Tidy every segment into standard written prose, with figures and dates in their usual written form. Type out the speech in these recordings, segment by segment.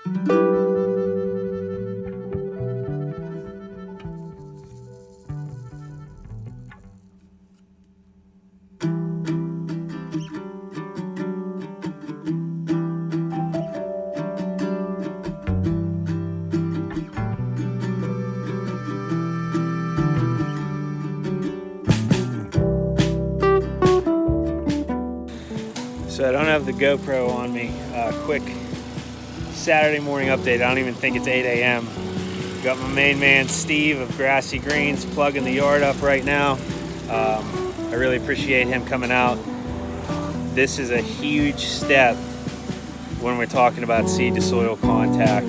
So I don't have the GoPro on me. Quick Saturday morning update. I don't even think it's 8 a.m. Got my main man Steve of Grassy Greens plugging the yard up right now. I really appreciate him coming out. This is a huge step when we're talking about seed to soil contact.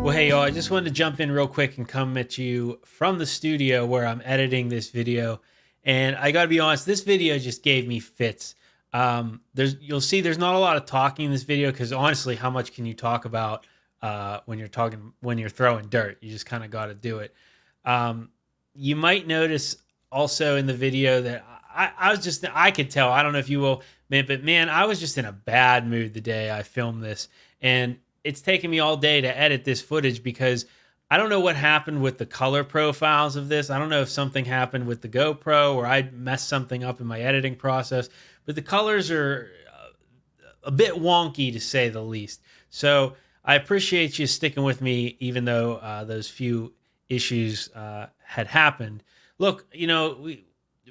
Hey y'all, I just wanted to jump in real quick and come at you from the studio where I'm editing this video. And I gotta be honest, this video just gave me fits. You'll see there's not a lot of talking in this video because honestly, how much can you talk about when you're throwing dirt? You just kind of got to do it. You might notice also in the video that I could tell, I don't know if you will, but man, I was just in a bad mood the day I filmed this. And it's taken me all day to edit this footage because I don't know what happened with the color profiles of this. I don't know if something happened with the GoPro or I messed something up in my editing process, but the colors are a bit wonky to say the least. So I appreciate you sticking with me even though those few issues had happened. Look, you know,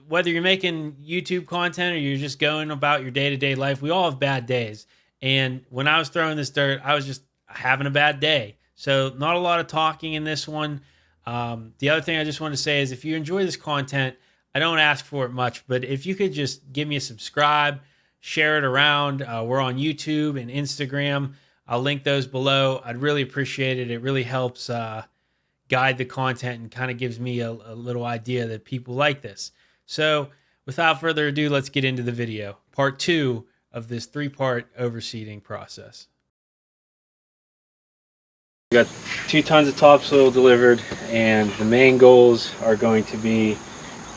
whether you're making YouTube content or you're just going about your day-to-day life, we all have bad days. And when I was throwing this dirt, I was just having a bad day. So not a lot of talking in this one. The other thing I just want to say is if you enjoy this content, I don't ask for it much, but if you could just give me a subscribe, share it around. We're on YouTube and Instagram. I'll link those below. I'd really appreciate it. It really helps guide the content and kind of gives me a little idea that people like this. So without further ado, let's get into the video. Part 2 of this 3-part overseeding process. We got 2 tons of topsoil delivered, and the main goals are going to be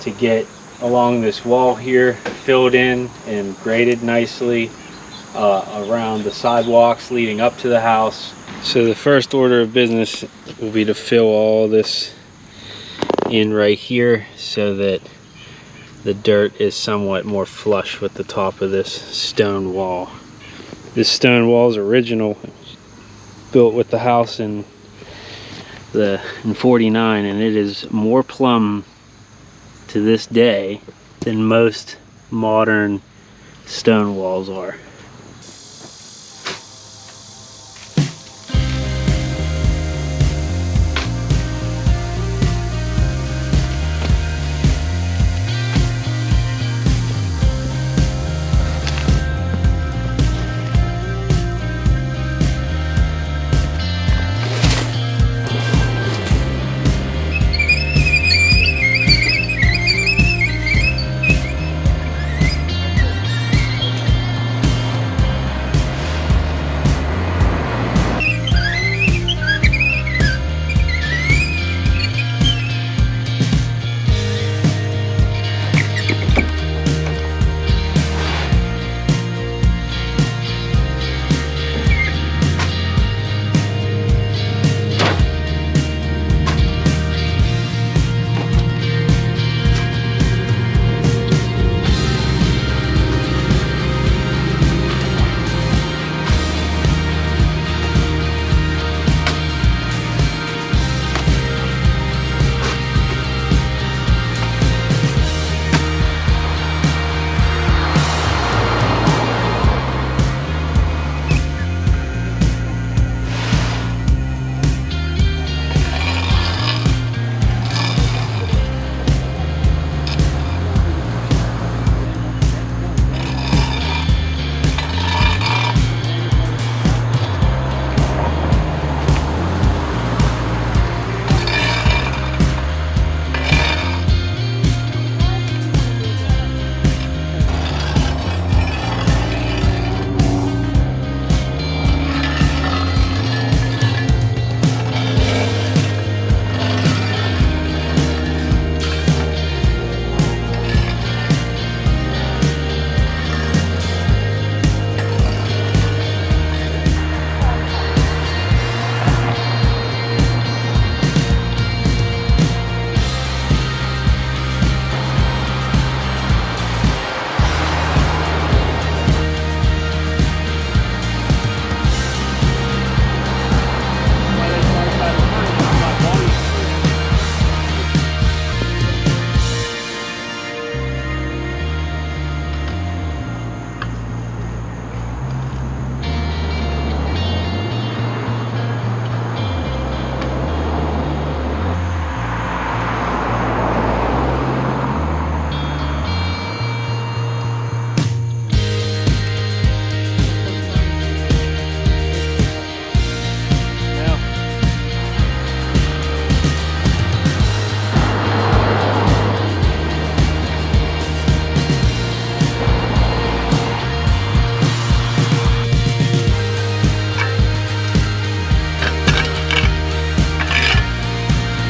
to get along this wall here filled in and graded nicely around the sidewalks leading up to the house. So the first order of business will be to fill all this in right here so that the dirt is somewhat more flush with the top of this stone wall. This stone wall is original, built with the house in 49, and it is more plumb to this day than most modern stone walls are.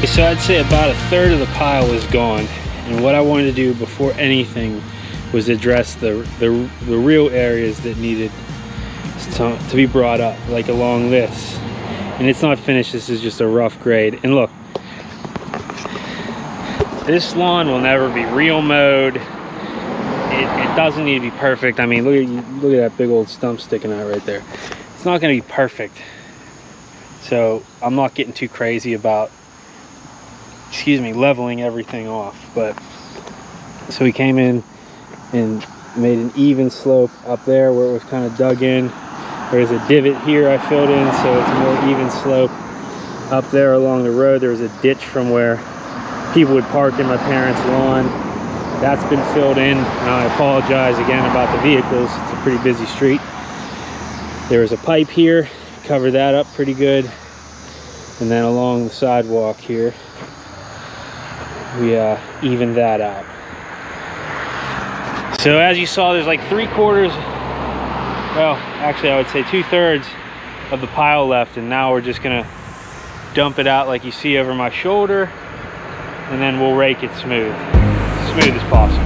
So I'd say about a third of the pile is gone, and what I wanted to do before anything was address the real areas that needed to be brought up, like along this. And it's not finished, this is just a rough grade. And look, this lawn will never be real mowed. It doesn't need to be perfect. I mean, look at that big old stump sticking out right there. It's not going to be perfect. So I'm not getting too crazy about, leveling everything off. But so we came in and made an even slope up there where it was kind of dug in. There's a divot here I filled in, so it's a more even slope. Up there along the road, there was a ditch from where people would park in my parents' lawn. That's been filled in. Now I apologize again about the vehicles. It's a pretty busy street. There was a pipe here, covered that up pretty good. And then along the sidewalk here, we evened that out. So as you saw, there's like 3/4, well, actually I would say 2/3 of the pile left, and now we're just gonna dump it out like you see over my shoulder, and then we'll rake it smooth as possible.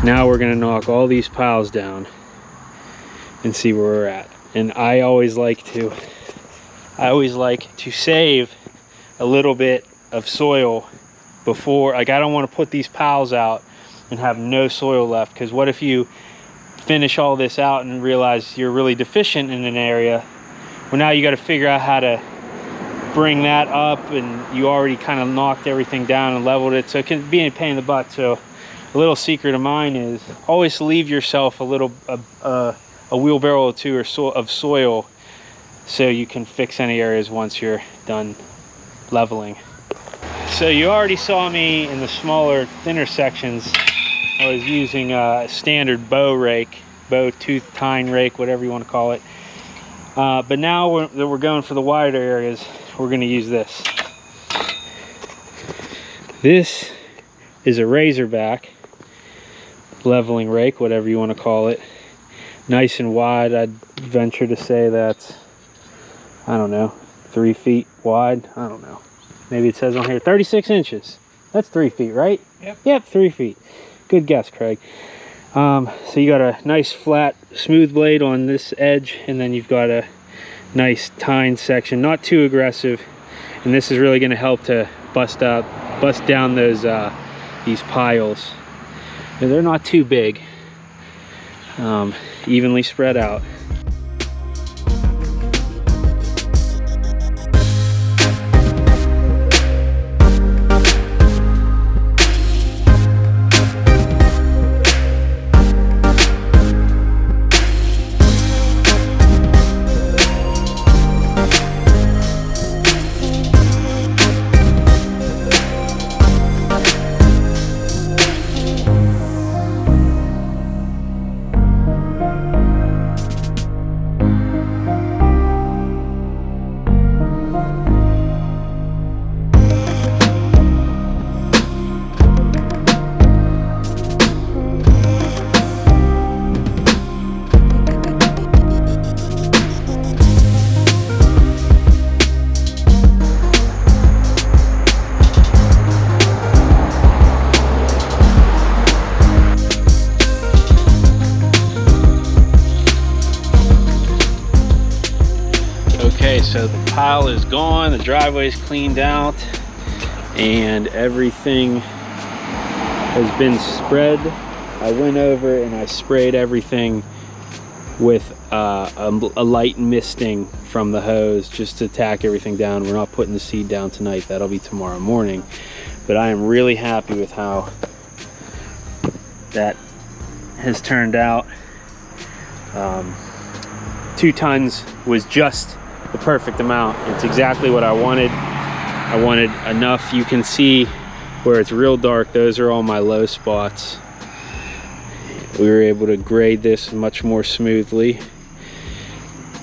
Now we're gonna knock all these piles down and see where we're at. And I always like to save a little bit of soil before, like I don't want to put these piles out and have no soil left, because what if you finish all this out and realize you're really deficient in an area? Well, now you got to figure out how to bring that up, and you already kind of knocked everything down and leveled it, so it can be a pain in the butt. So a little secret of mine is always leave yourself a little a wheelbarrow or two of soil, so you can fix any areas once you're done leveling. So you already saw me in the smaller, thinner sections. I was using a standard bow tooth tine rake, whatever you want to call it. But now we're going for the wider areas. We're going to use this. This is a Razorback leveling rake, whatever you want to call it. Nice and wide. I'd venture to say that's, I don't know, 3 feet wide. I don't know. Maybe it says on here 36 inches. That's 3 feet, right? Yep, 3 feet. Good guess, Craig. So you got a nice flat smooth blade on this edge, and then you've got a nice tine section, not too aggressive, and this is really going to help to bust down those these piles. And they're not too big, evenly spread out. Okay, so the pile is gone, the driveway is cleaned out, and everything has been spread. I went over and I sprayed everything with a light misting from the hose just to tack everything down. We're not putting the seed down tonight, that'll be tomorrow morning. But I am really happy with how that has turned out. 2 tons was just the perfect amount. It's exactly what I wanted. I wanted enough. You can see where it's real dark, those are all my low spots. We were able to grade this much more smoothly.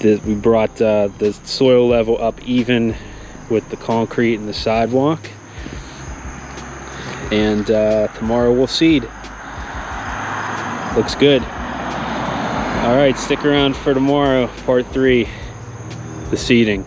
We brought the soil level up even with the concrete and the sidewalk. And tomorrow we'll seed. Looks good. All right, stick around for tomorrow, part 3, the seeding.